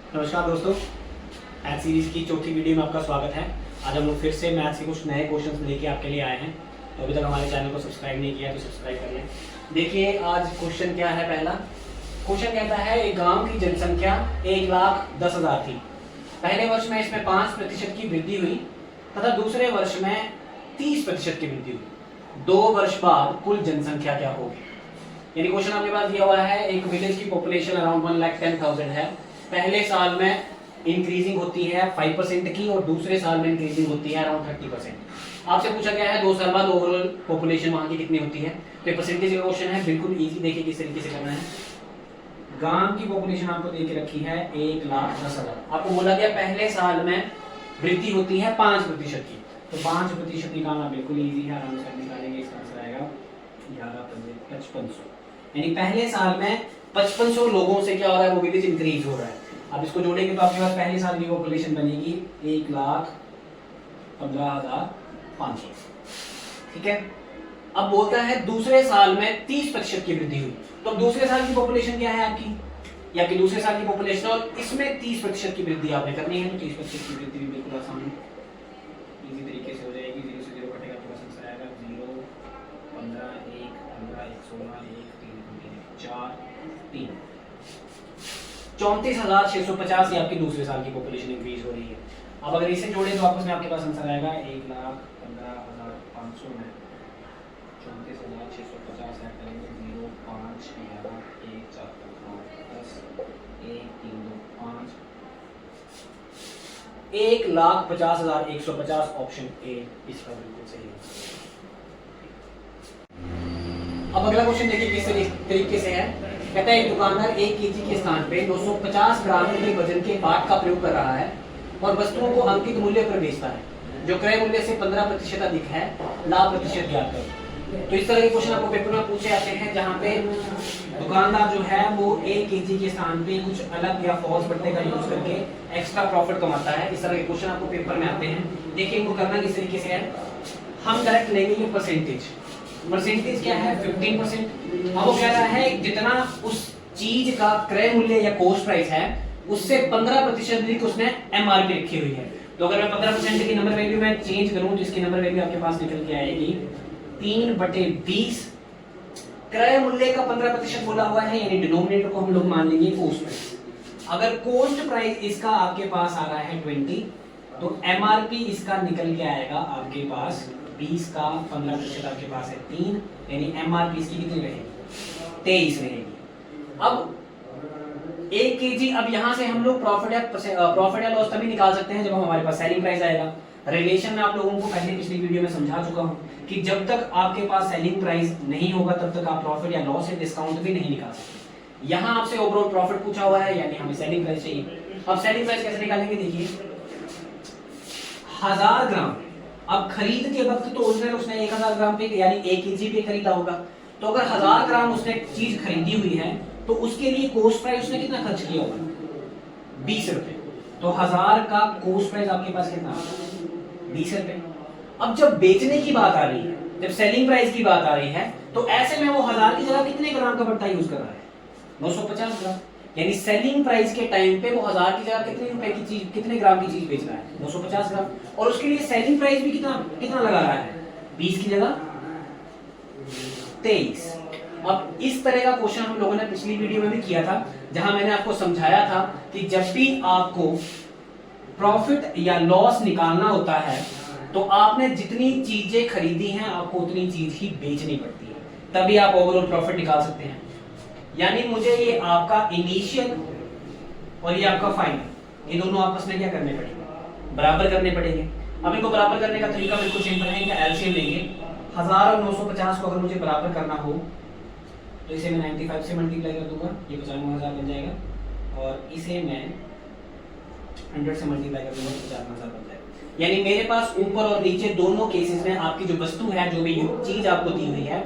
नमस्कार दोस्तों, math series की चौथी वीडियो में आपका स्वागत है। आज हम लोग फिर से मैथ्स के कुछ नए क्वेश्चंस लेके आपके लिए आए हैं। तो अभी तक हमारे चैनल को सब्सक्राइब नहीं किया तो सब्सक्राइब कर लें। देखिए आज क्वेश्चन क्या है। पहला क्वेश्चन कहता है एक गांव की जनसंख्या 1,10,000 थी। पहले वर्ष में इसमें 5% की वृद्धि हुई तथा दूसरे वर्ष में 30% की वृद्धि हुई। 2 वर्ष बाद कुल जनसंख्या क्या होगी। यानी क्वेश्चन आपके पास दिया हुआ है, एक विलेज की पॉपुलेशन अराउंड 1,10,000 है। पहले साल में इंक्रीजिंग होती है 5% की और दूसरे साल में इंक्रीजिंग होती है अराउंड 30%। आपसे पूछा गया है 2 साल बाद ओवरऑल पॉपुलेशन वहां की कितनी होती है। तो ये परसेंटेज का क्वेश्चन है, बिल्कुल इजी। देखिए किस तरीके से करना है। गांव की पॉपुलेशन आपको दे के रखी है 1,10,000। आपको बोला गया पहले साल में वृद्धि होती है 5% की, तो 5% निकालना बिल्कुल इजी है, आराम से निकालेंगे। इसका आंसर आएगा 11,5500। यानी पहले साल में 5500 लोगों से क्या हो रहा है, वो विलेज इंक्रीज हो रहा है। अब इसको जोड़ेंगे तो आपके पास पहले साल की पॉपुलेशन बनेगी 1,15,500। ठीक है। अब बोलता है दूसरे साल में 30% की वृद्धि हुई। तो अब दूसरे साल की पॉपुलेशन क्या है आपकी, या कि दूसरे साल की पॉपुलेशन और इसमें 30% की वृद्धि आपने करनी है। तो 30% की वृद्धि भी बिल्कुल आसान इजी तरीके से हो जाएगी। 0 से 0 कटेगा तो आंसर आएगा 0, 15, 1, 15, 1, 16, 1, 3, 4, 3, 34,650 ये आपकी दूसरे साल की पॉपुलेशन इंक्रीज हो रही है। अब अगर इसे जोड़े तो आपस में आपके पास आंसर आएगा 1,15,500 में 34,650 ऐड करेंगे 0, 5, 11, 1, 4, 5, 10, 1, 3, 2, 5, 1,50,150। ऑप्शन ए इसका बिल्कुल सही है। अब अगला क्वेश्चन देखिए किस तरीके से है। कहता है एक दुकानदार 1 केजी के स्थान पे 950 ग्राम के वजन के पाट का प्रयोग कर रहा है और वस्तुओं को अंकित मूल्य पर बेचता है जो क्रय मूल्य से 15% अधिक है। लाभ प्रतिशत ज्ञात करो। तो इस तरह के क्वेश्चन आपको पेपर में पूछे जाते हैं, जहां पे दुकानदार जो है वो 1 केजी के स्थान पे कुछ अलग या फॉल्स बट्टे का यूज करके एक्स्ट्रा प्रॉफिट कमाता है। इस तरह के क्वेश्चन आपको पेपर में आते हैं। देखिए इनको करना किस तरीके से है। हम डायरेक्ट लेंगे ये परसेंटेज क्या है 15%। अब वो कह रहा है जितना उस चीज का क्रय मूल्य या कॉस्ट प्राइस है उससे 15% अधिक उसने एमआरपी रखी हुई है। तो अगर मैं 15% की नंबर वैल्यू में चेंज करूं तो इसकी नंबर वैल्यू आपके पास निकल के आएगी 3/20। क्रय मूल्य का 15% बोला हुआ है, यानी डिनोमिनेटर को हम लोग मान लेंगे कॉस्ट प्राइस। अगर कॉस्ट प्राइस इसका आपके पास आ रहा है 20, तो एमआरपी इसका निकल के आएगा आपके पास 20 का 15% आपके पास है 3, यानी एमआरपी इसकी कितनी रहेगी 23 रहेगी। अब 1 केजी, अब यहां से हम लोग प्रॉफिट या लॉस तभी निकाल सकते हैं जब हमारे पास सेलिंग प्राइस आएगा। रिलेशन में आप लोगों को पहले पिछली वीडियो में समझा चुका हूं कि जब तक आपके पास सेलिंग प्राइस नहीं होगा तब तक आप प्रॉफिट या लॉस या डिस्काउंट भी नहीं निकाल सकते। यहां आपसे ओवरऑल प्रॉफिट पूछा हुआ है, यानी हमें सेलिंग प्राइस चाहिए। अब सेलिंग प्राइस कैसे निकालेंगे, देखिए 1000 ग्राम। अब खरीद के वक्त तो उसने 1000 ग्राम पे यानी 1 केजी पे खरीदा होगा। तो अगर 1000 ग्राम उसने चीज खरीदी हुई है तो उसके लिए कॉस्ट प्राइस उसने कितना खर्च किया होगा 20 रुपए। तो 1000 का कॉस्ट प्राइस आपके पास कितना 20 रुपए। अब जब बेचने की बात आ रही है, जब सेलिंग प्राइस की बात आ रही है, तो ऐसे में वो 1000 की जगह कितने ग्राम का बट्टा यूज कर रहा है 950 ग्राम। यानी सेलिंग प्राइस के टाइम पे वो 1000 की जगह कितने रुपए की चीज, कितने ग्राम की चीज बेच रहा है 950 ग्राम। और उसके लिए सेलिंग प्राइस भी कितना लगा रहा है 20 की जगह 23। अब इस तरह का क्वेश्चन हम लोगों ने पिछली वीडियो में भी किया था, जहां मैंने आपको समझाया था कि जब भी आपको प्रॉफिट या लॉस निकालना होता है तो आपने जितनी चीजें खरीदी हैं आपको उतनी चीज ही बेचनी पड़ती है, तभी आप ओवरऑल प्रॉफिट निकाल सकते हैं। यानी मुझे ये आपका इनिशियल और ये आपका फाइनल, ये दोनों आपस में क्या करने पड़ेंगे, बराबर करने पड़ेंगे। अब इनको बराबर करने का तरीका बिल्कुल सिंपल है। इनका एलसीएम लेंगे। 1000 और 950 को अगर मुझे बराबर करना हो तो इसे मैं 95 से मल्टीप्लाई कर दूंगा, ये 95,000 बन जाएगा। और इसे मैं 100 से मल्टीप्लाई कर दूंगा तो 55,000 बन जाएगा। यानी मेरे पास ऊपर और नीचे दोनों केसेस में आपकी जो वस्तु है, जो भी चीज आपको दी हुई है,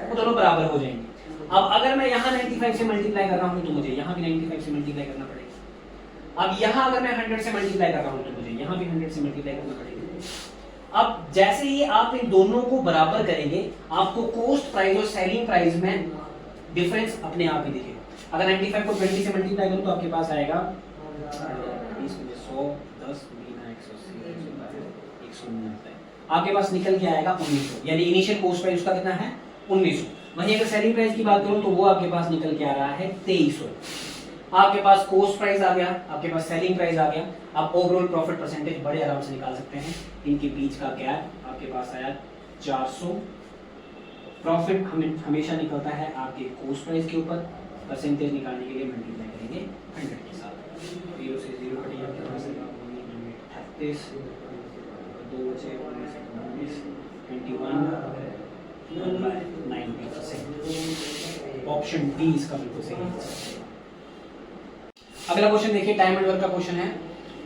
वो दोनों बराबर हो जाएंगे। अब अगर मैं यहाँ 95 से मल्टीप्लाई कर रहा हूँ तो मुझे यहाँ भी 95 से मल्टीप्लाई करना पड़ेगा। अब यहाँ अगर मैं 100 से मल्टीप्लाई कर रहा हूँ तो मुझे यहाँ भी 100 से मल्टीप्लाई करना पड़ेगा। अब जैसे ही आप इन दोनों को बराबर करेंगे आपको कॉस्ट प्राइस और सेलिंग प्राइस में डिफरेंस अपने आप ही दिखेगा। अगर 95 को 20 से मल्टीप्लाई करूं तो आपके पास आएगा 20 में 100 10 गुना 180 190 आपके पास निकल के आएगा 1900, यानी इनिशियल कॉस्ट प्राइस उसका कितना है 1900। वहीं अगर सेलिंग प्राइस की बात करूं तो वो आपके पास निकल के आ रहा है 2300। आपके पास कॉस्ट प्राइस आ गया, आपके पास सेलिंग प्राइस आ गया, आप ओवरऑल प्रॉफिट परसेंटेज बड़े आराम से निकाल सकते हैं। इनके बीच का गैप आपके पास आया 400। प्रॉफिट हमेशा निकलता है आपके कॉस्ट प्राइस के ऊपर, परसेंटेज निकालने के लिए मल्टीप्लाई करेंगे 100 के साथ। 0 से 0 कटेगा, 38 2 बचे 19 21/90%। ऑप्शन डी इसका बिल्कुल सही है। अगला क्वेश्चन देखिए, टाइम एंड वर्क का क्वेश्चन है।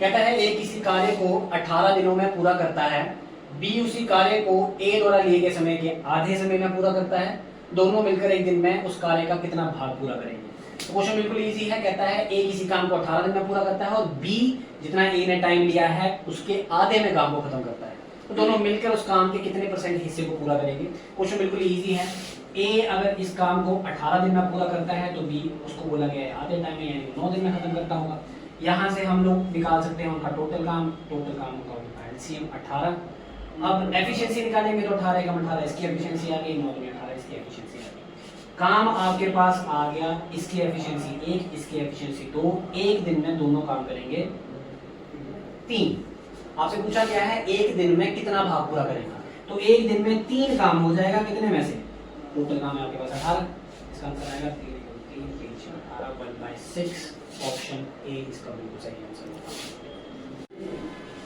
कहता है ए किसी कार्य को 18 दिनों में पूरा करता है, बी उसी कार्य को ए द्वारा लिए गए समय के आधे समय में पूरा करता है, दोनों मिलकर एक दिन में उस कार्य का कितना भाग पूरा करेंगे। तो क्वेश्चन बिल्कुल इजी है। कहता है ए किसी काम को 18 दिन में पूरा करता है और बी जितना ए ने टाइम लिया है उसके आधे में काम को खत्म करता है, तो दोनों मिलकर उस काम के कितने परसेंट हिस्से को पूरा करेंगे। क्वेश्चन बिल्कुल इजी है। ए अगर इस काम को 18 दिन में पूरा करता है तो बी उसको बोला गया है आधे टाइम में यानी 9 दिन में खत्म करता होगा। यहाँ से हम लोग निकाल सकते हैं उनका टोटल काम होगा एलसीएम 18। अब एफिशिएंसी निकालेंगे तो 18 कम 18 इसकी एफिशिएंसी आ गई, 9 में 18 इसकी एफिशिएंसी आ गई। काम आपके पास आ गया, इसकी एफिशिएंसी 1 इसकी एफिशिएंसी 2, एक दिन में दोनों काम करेंगे 3। आपसे पूछा गया है एक दिन में कितना भाग पूरा करेगा, तो एक दिन में 3 काम हो जाएगा, कितने में से टोटल काम है आपके पास 18, इसका आंसर आएगा 3 3 18 1/6। ऑप्शन ए इसका बिल्कुल सही आंसर।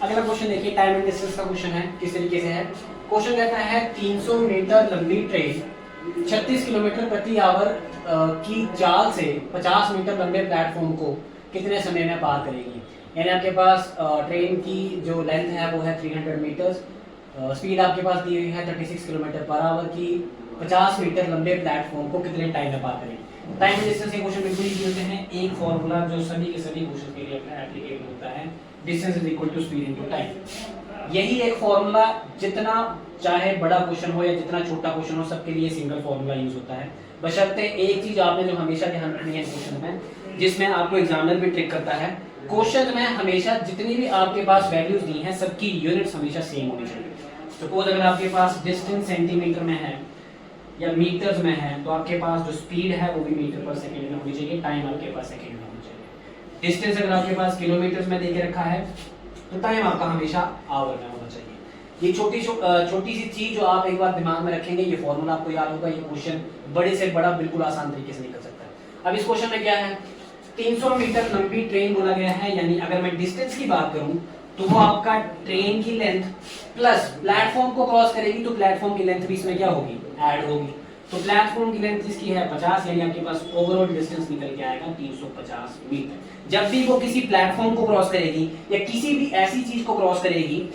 अगला क्वेश्चन देखिए, टाइम एंड डिस्टेंस का क्वेश्चन है। किस तरीके से है क्वेश्चन, कहता है 300 मीटर लंबी ट्रेन 36 किलोमीटर प्रति आवर की चाल से 50 मीटर लंबे प्लेटफॉर्म को कितने समय में पार करेगी। यानी आपके पास ट्रेन की जो लेंथ है वो है 300 मीटर्स, स्पीड आपके पास दी हुई है 36 किलोमीटर पर आवर की, 50 मीटर लंबे प्लेटफॉर्म को कितने टाइम में पार करेगी। टाइम एंड डिस्टेंस के क्वेश्चन बिल्कुल इजी होते हैं। एक फॉर्मूला जो सभी के सभी क्वेश्चन के लिए एप्लीकेबल होता है, distance is equal to speed into time. यही एक फॉर्मूला जितना चाहे बड़ा क्वेश्चन हो या जितना छोटा क्वेश्चन हो सबके लिए सिंगल फॉर्मूला यूज होता है। बशर्ते एक चीज आपने जो हमेशा ध्यान रखनी है क्वेश्चन में, जिसमें आपको एग्जामिनर भी ट्रिक करता है, क्वेश्चन में हमेशा जितनी भी आपके पास वैल्यूज दी हैं सबकी यूनिट्स हमेशा सेम होनी चाहिए। सपोज अगर आपके पास डिस्टेंस सेंटीमीटर में है या मीटर्स में है तो आपके पास जो स्पीड है वो भी मीटर पर सेकंड में होनी चाहिए, टाइम आपके पास सेकंड में होना चाहिए। डिस्टेंस अगर आपके पास किलोमीटर्स में देके रखा है तो टाइम आपका हमेशा आवर में होना चाहिए। ये छोटी सी चीज जो आप एक बार दिमाग में रखेंगे, ये फॉर्मूला आपको याद होगा, ये क्वेश्चन बड़े से बड़ा बिल्कुल आसान तरीके से निकल सकता है। अब इस क्वेश्चन में क्या है, 300 मीटर लंबी ट्रेन बोला गया है, यानी अगर मैं डिस्टेंस की बात करूं तो वो आपका ट्रेन की लेंथ प्लस प्लेटफॉर्म को क्रॉस करेगी तो प्लेटफॉर्म की लेंथ भी इसमें क्या होगी, ऐड होगी। तो प्लेटफॉर्म की लेंथ इसकी है 50, यानी आपके पास ओवरऑल डिस्टेंस निकल के आएगा 350 मीटर। जब भी वो किसी प्लेटफॉर्म को क्रॉस करेगी या किसी भी ऐसी चीज को क्रॉस करेगी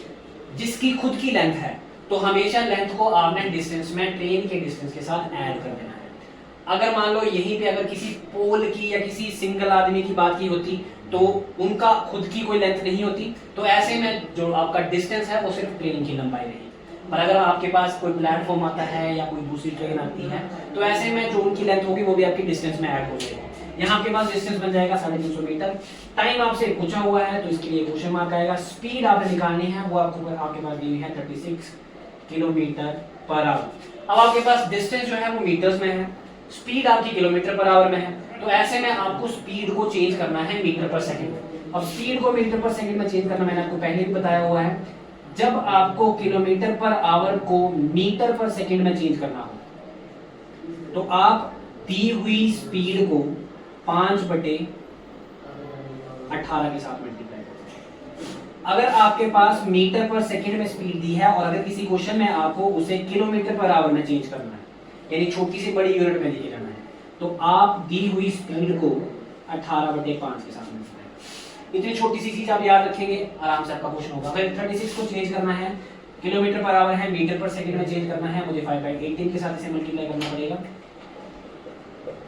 जिसकी खुद की लेंथ है, तो हमेशा लेंथ को आपने डिस्टेंस में ट्रेन के डिस्टेंस के साथ ऐड कर देना है। अगर मान लो यहीं पे अगर किसी पोल की या किसी सिंगल आदमी की बात की होती तो उनका खुद की कोई लेंथ नहीं होती, तो ऐसे में जो आपका डिस्टेंस है वो सिर्फ ट्रेन की लंबाई रहेगी। पर अगर आपके पास कोई प्लेटफॉर्म आता है या कोई दूसरी ट्रेन आती है तो ऐसे में जो उनकी लेंथ होगी वो भी आपकी डिस्टेंस में ऐड हो जाएगी। यहाँ आपके पास डिस्टेंस बन जाएगा 350 मीटर। टाइम आपसे पूछा हुआ है तो इसके लिए क्वेश्चन मार्क आएगा। स्पीड आपने निकालनी है, वो आपके पास दी हुई है 36 किलोमीटर पर आवर। अब आपके पास डिस्टेंस जो है वो मीटर्स में है, स्पीड आपकी किलोमीटर पर आवर में है, तो ऐसे में आपको स्पीड को चेंज करना है मीटर पर सेकंड। अब स्पीड को मीटर पर सेकंड में चेंज करना मैंने आपको पहले भी बताया हुआ है। जब आपको किलोमीटर पर आवर को मीटर पर सेकंड में चेंज करना हो तो आप दी हुई स्पीड को 5/18 के साथ मल्टीप्लाई करें। अगर आपके पास मीटर पर सेकंड में स्पीड दी है और अगर किसी क्वेश्चन में आपको उसे किलोमीटर पर आवर में चेंज करना है, यानी छोटी से बड़ी यूनिट में लेके जाना है, तो आप दी हुई स्पीड को 18/5 के साथ मल्टीप्लाई करें। इतनी छोटी सी चीज आप याद रखेंगे, आराम से आपका क्वेश्चन होगा। अगर 36 को चेंज करना है, किलोमीटर पर आवर है, मीटर पर सेकंड में चेंज करना है, मुझे 5/18 के साथ इसे मल्टीप्लाई करना पड़ेगा।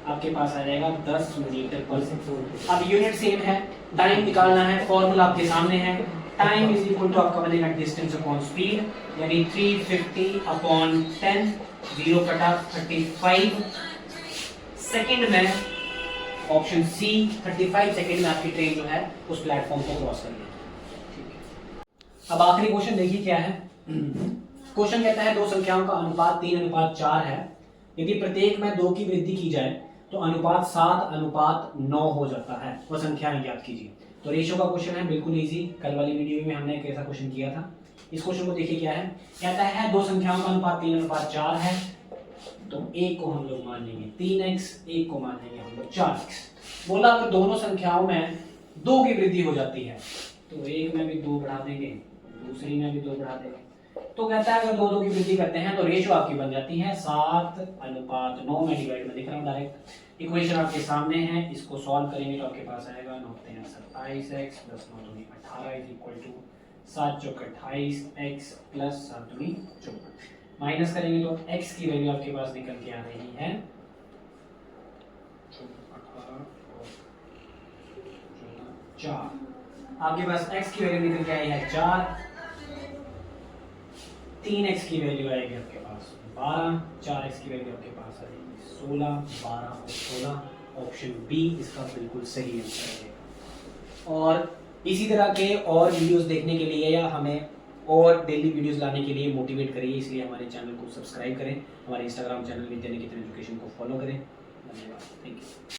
आपके पास आ जाएगा 10 मीटर पर सेकंड। अब यूनिट सेम है, टाइम निकालना है, फॉर्मूला आपके सामने है। टाइम इज इक्वल टू आपका बनेगा डिस्टेंस अपॉन स्पीड, यानी 350/10, 0 कटा 35 सेकंड में ऑप्शन सी 35 सेकेंड में आपकी ट्रेन जो है उस प्लेटफॉर्म को क्रॉस कर लेगी। ठीक है, अब आखिरी क्वेश्चन देखिए क्या है। क्वेश्चन कहता है दो संख्याओं का अनुपात 3:4 है, यदि प्रत्येक में 2 की वृद्धि की जाए तो अनुपात 7:9 हो जाता है, वह संख्याएं ज्ञात कीजिए। तो रेशियो का क्वेश्चन है, बिल्कुल इजी, कल वाली वीडियो में हमने एक ऐसा क्वेश्चन किया था। इस क्वेश्चन को देखिए क्या है, कहता है दो संख्याओं का अनुपात 3:4 है, तो एक को हम लोग मान लेंगे 3x, एक को मान लेंगे हम लोग 4x। बोला अगर दोनों संख्याओं में 2 की वृद्धि हो जाती है तो एक में भी 2 बढ़ा देंगे, दूसरी में भी 2 बढ़ा देंगे। तो कहता है अगर 2 की वृद्धि करते हैं तो रेशियो आपकी बन जाती है 7:9 में डिवाइड में दिख रहा हूं डायरेक्ट। इक्वेशन आपके सामने है, इसको सॉल्व करेंगे तो आपके पास आएगा 9 27x + 9 18 इज इक्वल टू 7 चौक 28 x + 7 दूनी 54। माइनस करेंगे तो x की वैल्यू आपके पास निकल के आ रही है 18 और 4। आपके पास x की वैल्यू निकल के आई है 4, 3x की वैल्यू आएगी आपके पास 12, 4x की वैल्यू आपके पास आएगी 16, 12 और 16। ऑप्शन बी इसका बिल्कुल सही आंसर है। और इसी तरह के और वीडियोस देखने के लिए या हमें और डेली वीडियोस लाने के लिए मोटिवेट करिए, इसलिए हमारे चैनल को सब्सक्राइब करें, हमारे Instagram channel Vidya Niketan education को फॉलो करें। धन्यवाद, थैंक यू।